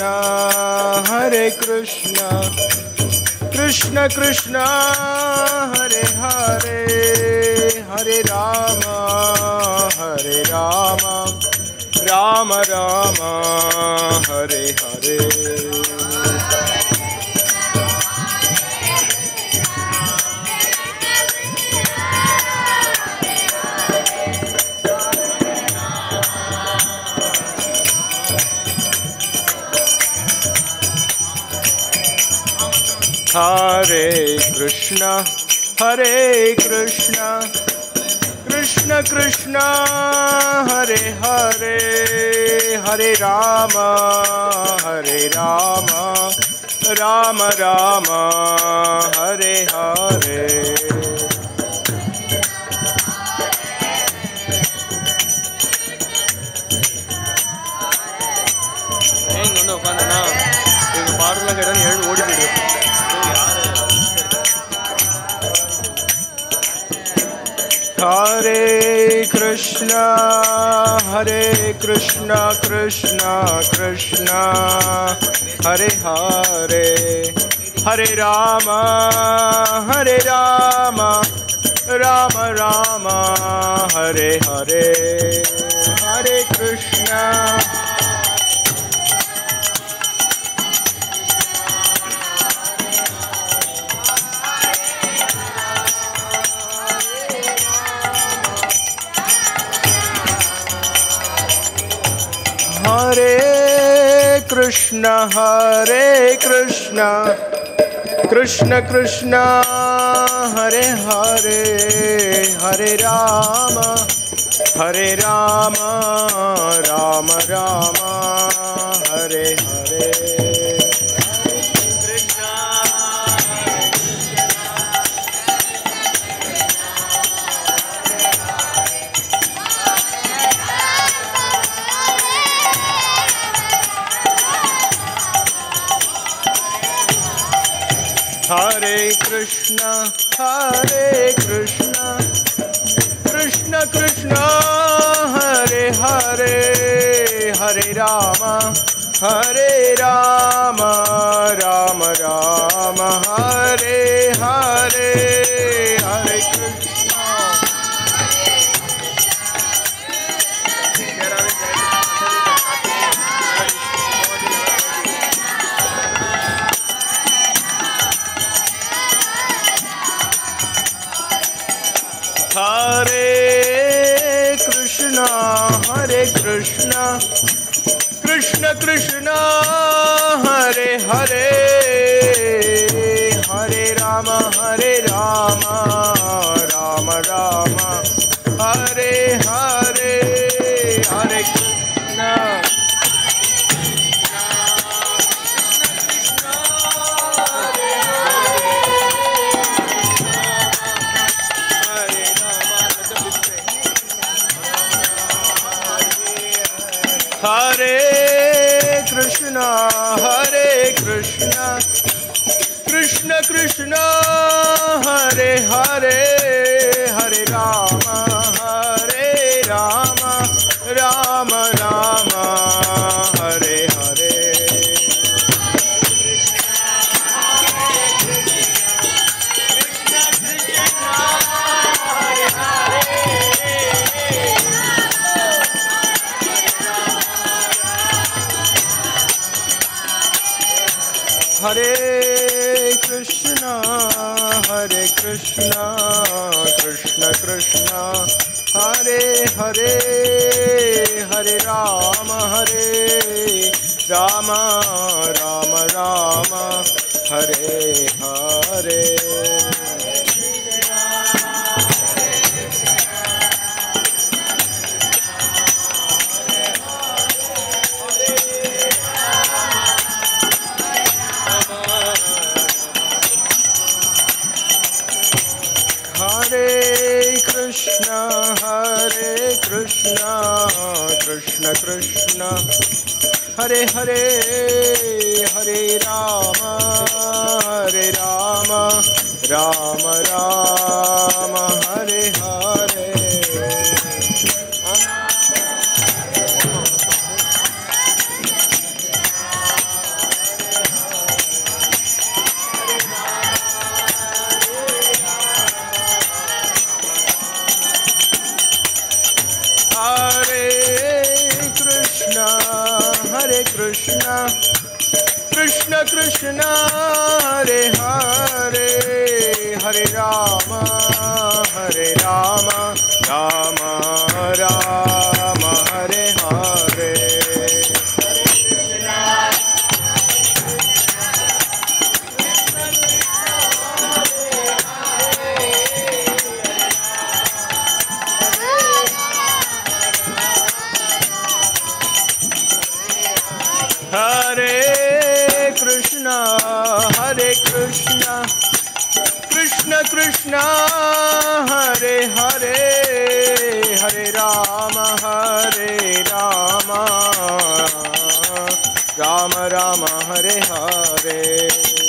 Krishna, Hare Krishna, Krishna Krishna, Hare Hare, Hare Rama, Hare Rama, Rama Rama, Hare Hare. Hare Krishna, Hare Krishna, Krishna Krishna, Hare Hare, Hare Rama, Hare Rama, Rama Rama, Hare Hare. Hare Krishna, Hare Krishna, Krishna Krishna, Hare Hare, Hare Rama, Hare Rama, Rama Rama, Hare Hare. Hare Krishna. Hare Krishna, Hare Krishna, Krishna Krishna, Hare Hare, Hare Rama, Hare Rama, Rama Rama, Hare Hare. Hare Krishna, Hare Krishna, Krishna Krishna, Hare Hare, Hare Rama, Hare Rama, Rama Rama, Hare Hare. Hare Krishna. Hare Krishna, Hare Krishna, Krishna Krishna, Hare Hare, Hare Rama, Hare Rama, Rama Rama, Hare Hare. Hare Krishna. Hare Krishna, Hare Krishna, Krishna Krishna, Hare Hare, Hare Rama, Hare Rama, Rama Rama, Hare Hare. Hare Krishna, Hare Krishna, Krishna Krishna, Hare Hare, Hare Rama, Hare Rama, Rama Rama, Hare Hare. Hare Krishna, Hare Krishna, Krishna Krishna, Hare Hare, Hare Rama, Hare Rama, Rama Rama, Hare Hare. Krishna Krishna Krishna Hare Hare Hare Rama Rama Rama Hare Hare Hare Krishna Krishna Krishna Hare Hare Hare Rama Rama Rama Hare Hare